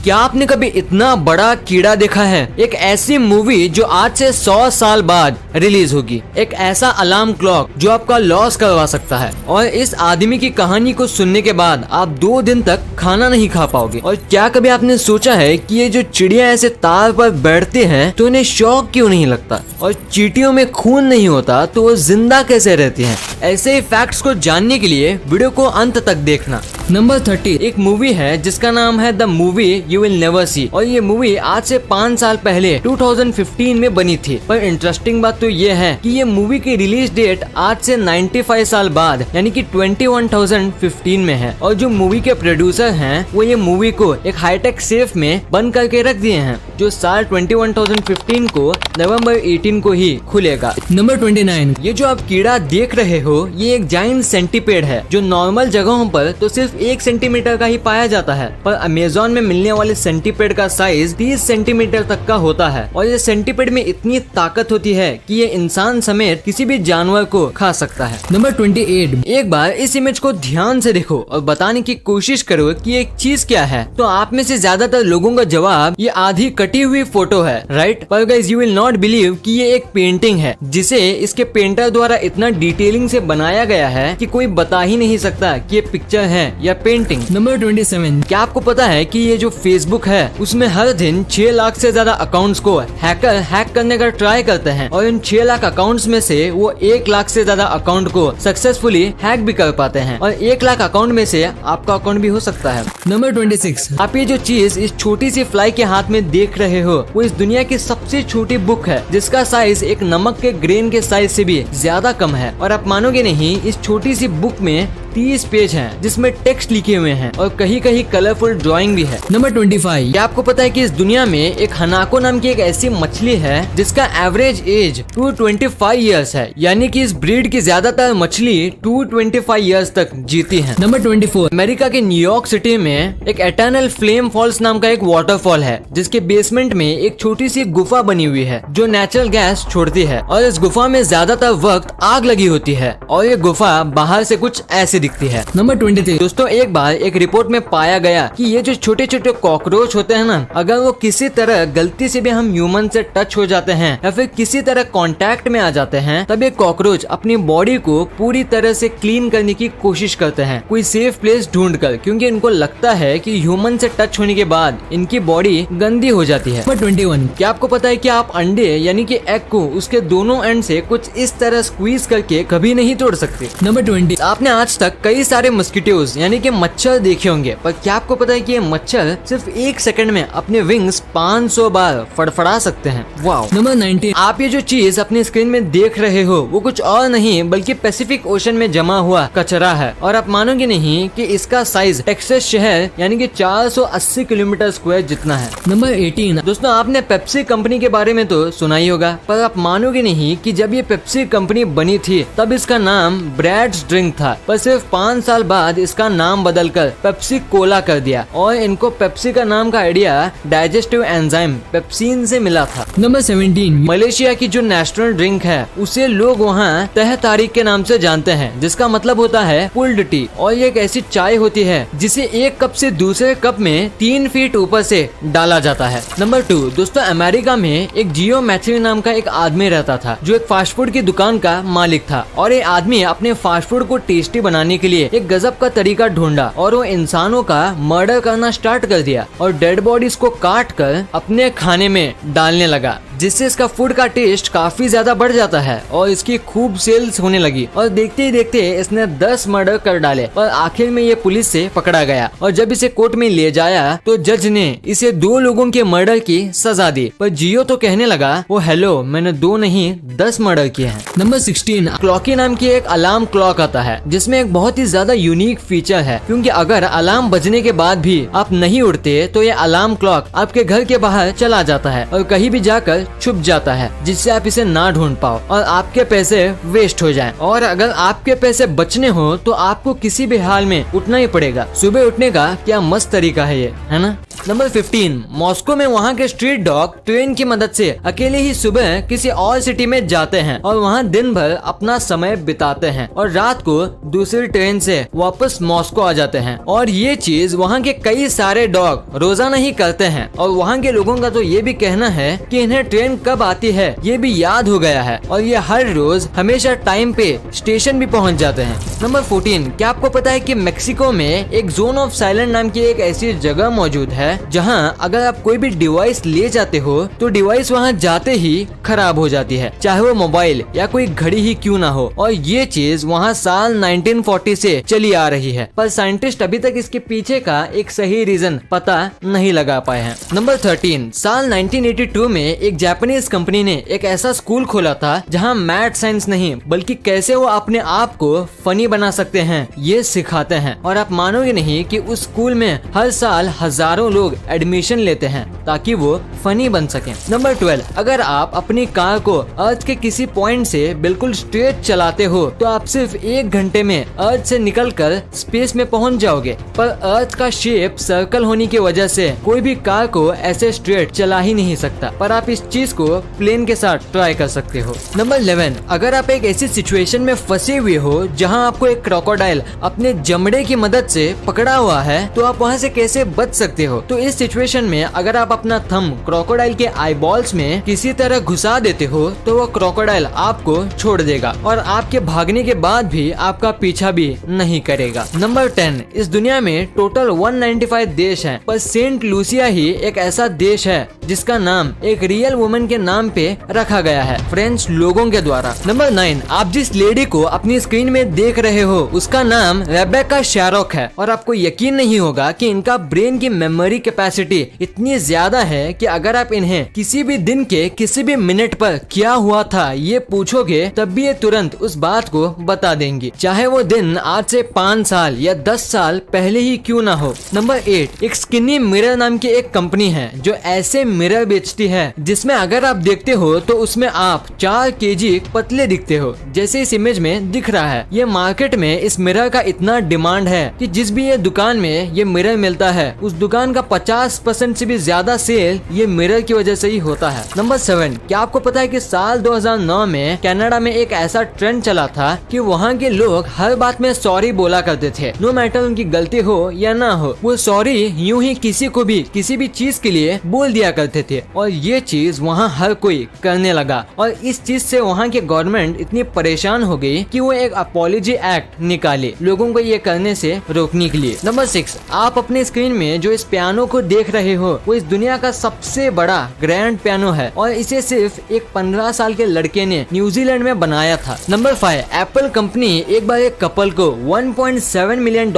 क्या आपने कभी इतना बड़ा कीड़ा देखा है? एक ऐसी मूवी जो आज से 100 साल बाद रिलीज होगी, एक ऐसा अलार्म क्लॉक जो आपका लॉस करवा सकता है। और इस आदमी की कहानी को सुनने के बाद आप 2 दिन तक खाना नहीं खा पाओगे। और क्या कभी आपने सोचा है कि ये जो चिड़िया ऐसे तार पर बैठते हैं तो इन्हें शौक क्यों नहीं लगता? और चींटियों में खून नहीं होता तो वो जिंदा कैसे रहती हैं? ऐसे ही फैक्ट्स को जानने के लिए वीडियो को अंत तक देखना। नंबर 30 एक मूवी है जिसका नाम है the movie you will never see. और ये मूवी आज से 5 साल पहले 2015 में बनी थी। पर इंटरेस्टिंग बात तो ये है कि ये मूवी की रिलीज डेट आज से 95 साल बाद यानी कि 21,015 में है। और जो मूवी के प्रोड्यूसर हैं वो ये मूवी को एक हाईटेक सेफ में बंद करके रख दिए हैं जो साल 21,015 को नवंबर 18 को ही खुलेगा। नंबर 29 ये जो आप कीड़ा देख रहे हो ये एक जाइंट सेंटीपेड है जो नॉर्मल जगहों पर तो सिर्फ 1 सेंटीमीटर का ही पाया जाता है। पर अमेज़न में मिलने वाले सेंटीपेड का साइज 30 सेंटीमीटर तक का होता है। और ये सेंटीपेड में इतनी ताकत होती है कि ये इंसान समेत किसी भी जानवर को खा सकता है। नंबर 28 एक बार इस इमेज को ध्यान से देखो और बताने की कोशिश करो कि एक चीज क्या है। तो आप में से ज्यादातर लोगों का जवाब ये आधी कटी हुई फोटो है, राइट? पर guys you will not believe कि ये एक पेंटिंग है जिसे इसके पेंटर द्वारा इतना डिटेलिंग से बनाया गया है कि कोई बता ही नहीं सकता कि ये पिक्चर है या पेंटिंग। नंबर 27 क्या आपको पता है कि ये जो फेसबुक है उसमें हर दिन 6 लाख से ज्यादा अकाउंट्स को हैकर हैक करने का ट्राई करते हैं। और इन 6 लाख अकाउंट्स में से वो 1 लाख से ज्यादा अकाउंट को सक्सेसफुली हैक भी कर पाते हैं। और 1 लाख अकाउंट में से आपका अकाउंट भी हो सकता है। नंबर 26 आप ये जो चीज इस छोटी सी फ्लाई के हाथ में देख रहे हो वो इस दुनिया की सबसे छोटी बुक है जिसका साइज एक नमक के ग्रेन के साइज से भी ज्यादा कम है। और आप मानोगे नहीं, इस छोटी सी बुक में 30 पेज हैं जिसमें टेक्स्ट लिखे हुए हैं और कहीं कहीं कलरफुल ड्राइंग भी है। नंबर 25 क्या आपको पता है कि इस दुनिया में एक हनाको नाम की एक ऐसी मछली है जिसका एवरेज एज 225 इयर्स है, यानी कि इस ब्रीड की ज्यादातर मछली 225 इयर्स तक जीती है। नंबर 24 अमेरिका के न्यूयॉर्क सिटी में एक एटर्नल फ्लेम फॉल्स नाम का एक वाटरफॉल है जिसके बेसमेंट में एक छोटी सी गुफा बनी हुई है जो नेचुरल गैस छोड़ती है। और इस गुफा में ज्यादातर वक्त आग लगी होती है और ये गुफा बाहर से कुछ ऐसे दिखती है। नंबर 23 दोस्तों एक बार एक रिपोर्ट में पाया गया कि ये जो छोटे छोटे कॉकरोच होते हैं ना, अगर वो किसी तरह गलती से भी हम ह्यूमन से टच हो जाते हैं या फिर किसी तरह कांटेक्ट में आ जाते हैं तब ये कॉकरोच अपनी बॉडी को पूरी तरह से क्लीन करने की कोशिश करते हैं कोई सेफ प्लेस ढूंढकर, क्योंकि इनको लगता है कि ह्यूमन से टच होने के बाद इनकी बॉडी गंदी हो जाती है। नंबर 21 क्या आपको पता है कि आप अंडे यानी कि एग को उसके दोनों एंड से कुछ इस तरह स्क्वीज करके कभी नहीं तोड़ सकते। नंबर 20 आपने आज तक कई सारे मस्किटोज यानी कि मच्छर देखे होंगे, पर क्या आपको पता है कि ये मच्छर सिर्फ 1 सेकंड में अपने विंग्स 500 बार फड़फड़ा सकते हैं। वाओ। नंबर 19 आप ये जो चीज अपनी स्क्रीन में देख रहे हो वो कुछ और नहीं बल्कि पैसिफिक ओशन में जमा हुआ कचरा है। और आप मानोगे नहीं कि इसका साइज टेक्सास शहर यानी कि 480 किलोमीटर स्क्वायर जितना है। नंबर 18 दोस्तों आपने पेप्सी कंपनी के बारे में तो सुना ही होगा, पर आप मानोगे नहीं कि जब ये पेप्सी कंपनी बनी थी तब इसका नाम ब्रैड्स ड्रिंक था। पर सिर्फ 5 साल बाद इसका नाम बदलकर पेप्सी कोला कर दिया। और इनको पेप्सी का नाम का आइडिया डाइजेस्टिव एंजाइम पेप्सिन से मिला था। नंबर 17 मलेशिया की जो नेशनल ड्रिंक है उसे लोग वहाँ तह तारीख के नाम से जानते हैं जिसका मतलब होता है पुल्ड टी। और ये एक ऐसी चाय होती है जिसे एक कप से दूसरे कप में 3 फीट ऊपर से डाला जाता है। नंबर 2 दोस्तों अमेरिका में एक जियो मैथ्यू नाम का एक आदमी रहता था जो एक फास्ट फूड की दुकान का मालिक था। और ये आदमी अपने फास्ट फूड को टेस्टी बनाने के लिए एक गजब का तरीका ढूंढा और वो इंसानों का मर्डर करना स्टार्ट कर दिया और डेड बॉडीज को काट कर अपने खाने में डालने लगा, जिससे इसका फूड का टेस्ट काफी ज्यादा बढ़ जाता है और इसकी खूब सेल्स होने लगी। और देखते ही देखते इसने 10 मर्डर कर डाले और आखिर में ये पुलिस से पकड़ा गया। और जब इसे कोर्ट में ले जाया तो जज ने इसे 2 लोगों के मर्डर की सजा दी। पर जियो तो कहने लगा वो हेलो मैंने 2 नहीं 10 मर्डर किए हैं। नंबर 16 क्लॉकी नाम की एक अलार्म क्लॉक आता है जिसमें एक बहुत ही ज्यादा यूनिक फीचर है, क्योंकि अगर अलार्म बजने के बाद भी आप नहीं उठते तो ये अलार्म क्लॉक आपके घर के बाहर चला जाता है और कहीं भी जाकर छुप जाता है जिससे आप इसे ना ढूंढ पाओ और आपके पैसे वेस्ट हो जाएं। और अगर आपके पैसे बचने हो तो आपको किसी भी हाल में उठना ही पड़ेगा। सुबह उठने का क्या मस्त तरीका है ये, है ना। नंबर 15, मॉस्को में वहाँ के स्ट्रीट डॉग ट्रेन की मदद से अकेले ही सुबह किसी और सिटी में जाते हैं और वहाँ दिन भर अपना समय बिताते हैं और रात को दूसरी ट्रेन से वापस मॉस्को आ जाते हैं। और ये चीज वहाँ के कई सारे डॉग रोजाना ही करते हैं और वहाँ के लोगों का तो ये भी कहना है कि इन्हें ट्रेन कब आती है ये भी याद हो गया है और ये हर रोज हमेशा टाइम पे स्टेशन भी पहुँच जाते हैं। नंबर 14, क्या आपको पता है कि मेक्सिको में एक जोन ऑफ साइलेंट नाम की एक ऐसी जगह मौजूद है जहां अगर आप कोई भी डिवाइस ले जाते हो तो डिवाइस वहां जाते ही खराब हो जाती है, चाहे वो मोबाइल या कोई घड़ी ही क्यों ना हो। और ये चीज वहां साल 1940 से चली आ रही है, पर साइंटिस्ट अभी तक इसके पीछे का एक सही रीजन पता नहीं लगा पाए हैं। नंबर 13, साल 1982 में एक जापानीज कंपनी ने एक ऐसा स्कूल खोला था जहाँ मैथ साइंस नहीं बल्कि कैसे वो अपने आप को फनी बना सकते हैं ये सिखाते हैं। और आप मानोगे नहीं कि उस स्कूल में हर साल हजारों लोग एडमिशन लेते हैं ताकि वो फनी बन सकें। नंबर 12, अगर आप अपनी कार को अर्थ के किसी पॉइंट से बिल्कुल स्ट्रेट चलाते हो तो आप सिर्फ 1 घंटे में अर्थ से निकलकर स्पेस में पहुंच जाओगे। पर अर्थ का शेप सर्कल होने की वजह से कोई भी कार को ऐसे स्ट्रेट चला ही नहीं सकता, पर आप इस चीज को प्लेन के साथ ट्राई कर सकते हो। नंबर 11, अगर आप एक ऐसी सिचुएशन में फंसे हुए हो जहां आपको एक क्रोकोडाइल अपने जमड़े की मदद से पकड़ा हुआ है तो आप वहां से कैसे बच सकते हो। तो इस सिचुएशन में अगर आप अपना थंब क्रोकोडाइल के आईबॉल्स में किसी तरह घुसा देते हो तो वो क्रोकोडाइल आपको छोड़ देगा और आपके भागने के बाद भी आपका पीछा भी नहीं करेगा। नंबर 10, इस दुनिया में टोटल 195 देश हैं, पर सेंट लूसिया ही एक ऐसा देश है जिसका नाम एक रियल वुमन के नाम पे रखा गया है, फ्रेंच लोगों के द्वारा। नंबर 9, आप जिस लेडी को अपनी स्क्रीन में देख रहे हो उसका नाम रेबेका शैरोक है और आपको यकीन नहीं होगा कि इनका ब्रेन की मेमोरी कैपेसिटी इतनी ज्यादा है कि अगर आप इन्हें किसी भी दिन के किसी भी मिनट पर क्या हुआ था ये पूछोगे तब भी ये तुरंत उस बात को बता देंगी, चाहे वो दिन आज से 5 साल या 10 साल पहले ही क्यों ना हो। नंबर 8, एक स्किनी मिरर नाम की एक कंपनी है जो ऐसे मिरर बेचती है जिसमें अगर आप देखते हो तो उसमें आप 4 kg पतले दिखते हो, जैसे इस इमेज में दिख रहा है। ये मार्केट में इस मिरर का इतना डिमांड है कि जिस भी ये दुकान में ये मिरर मिलता है उस दुकान का 50% से भी ज्यादा सेल ये मिरर की वजह से ही होता है। नंबर 7, क्या आपको पता है कि साल 2009 में कनाडा में एक ऐसा ट्रेंड चला था कि वहाँ के लोग हर बात में सॉरी बोला करते थे, नो मैटर उनकी गलती हो या ना हो, वो सॉरी यूं ही किसी को भी किसी भी चीज के लिए बोल दिया करते थे और ये चीज वहाँ हर कोई करने लगा और इस चीज से वहाँ की गवर्नमेंट इतनी परेशान हो गई कि वो एक अपॉलॉजी एक्ट निकाले लोगों को ये करने से रोकने के लिए। नंबर 6, आप अपने स्क्रीन में जो इस पियानो को देख रहे हो वो इस दुनिया का सबसे बड़ा ग्रैंड पियानो है और इसे सिर्फ एक 15 साल के लड़के ने न्यूजीलैंड में बनाया था। नंबर 5, एप्पल कंपनी एक बार एक कपल को $1.7 मिलियन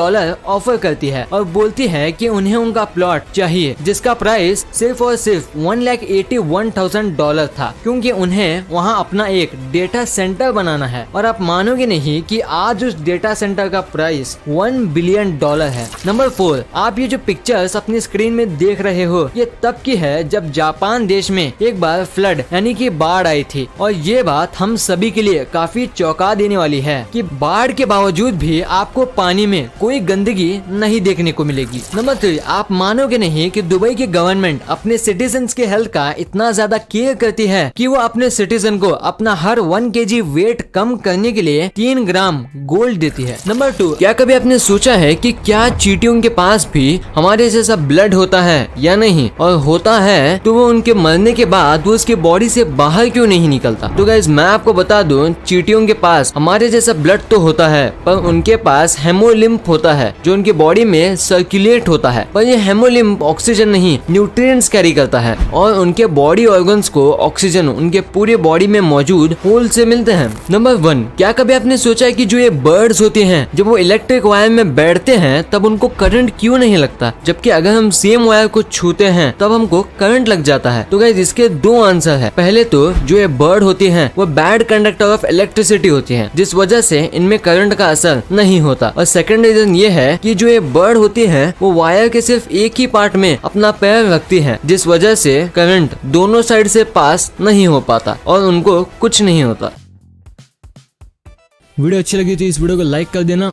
ऑफर करती है और बोलती है कि उन्हें उनका प्लॉट चाहिए जिसका प्राइस सिर्फ और सिर्फ $181,000 था, क्योंकि उन्हें वहां अपना एक डेटा सेंटर बनाना है। और आप मानोगे नहीं कि आज उस डेटा सेंटर का प्राइस $1 बिलियन है। नंबर 4, आप ये जो पिक्चर्स अपनी स्क्रीन में देख रहे हो ये तब की है जब जापान देश में एक बार फ्लड यानी कि बाढ़ आई थी और ये बात हम सभी के लिए काफी चौंका देने वाली है कि बाढ़ के बावजूद भी आपको पानी में कोई गंदगी नहीं देखने को मिलेगी। नंबर 3, आप मानोगे नहीं कि दुबई की गवर्नमेंट अपने सिटीजन्स के हेल्थ का इतना ज्यादा केयर करती है कि वो अपने सिटीजन को अपना हर 1 kg वेट कम करने के लिए 3 ग्राम गोल्ड देती है। नंबर 2, क्या कभी आपने सोचा है कि क्या चींटियों के पास भी हमारे जैसा ब्लड होता है या नहीं, और होता है तो वो उनके मरने के बाद वो उसके बॉडी से बाहर क्यों नहीं निकलता। तो गाइस मैं आपको बता दूं, चींटियों के पास हमारे जैसा ब्लड तो होता है पर उनके पास हेमोलिम्फ होता है जो उनकी बॉडी में सर्कुलेट होता है, पर ये हेमोलिम्फ ऑक्सीजन नहीं न्यूट्रिएंट्स कैरी करता है और उनके बॉडी ऑर्गन्स को ऑक्सीजन उनके पूरे बॉडी में मौजूद होल से मिलते हैं। नंबर 1, क्या कभी आपने सोचा है कि जो ये बर्ड्स होते हैं जब वो इलेक्ट्रिक वायर में बैठते हैं तब उनको करंट क्यों नहीं लगता, जबकि अगर हम सेम वायर को छूते हैं तब हमको करंट लग जाता है। तो गाइस इसके 2 आंसर है। पहले तो जो ये बर्ड होती हैं वो बैड कंडक्टर ऑफ इलेक्ट्रिसिटी होती हैं जिस वजह से इनमें करंट का असर नहीं होता, और सेकंड रीजन ये है कि जो ये बर्ड होती हैं वो वायर के सिर्फ एक ही पार्ट में अपना पैर रखती हैं जिस वजह से करंट दोनों सुसाइड से पास नहीं हो पाता और उनको कुछ नहीं होता। वीडियो अच्छी लगी तो इस वीडियो को लाइक कर देना।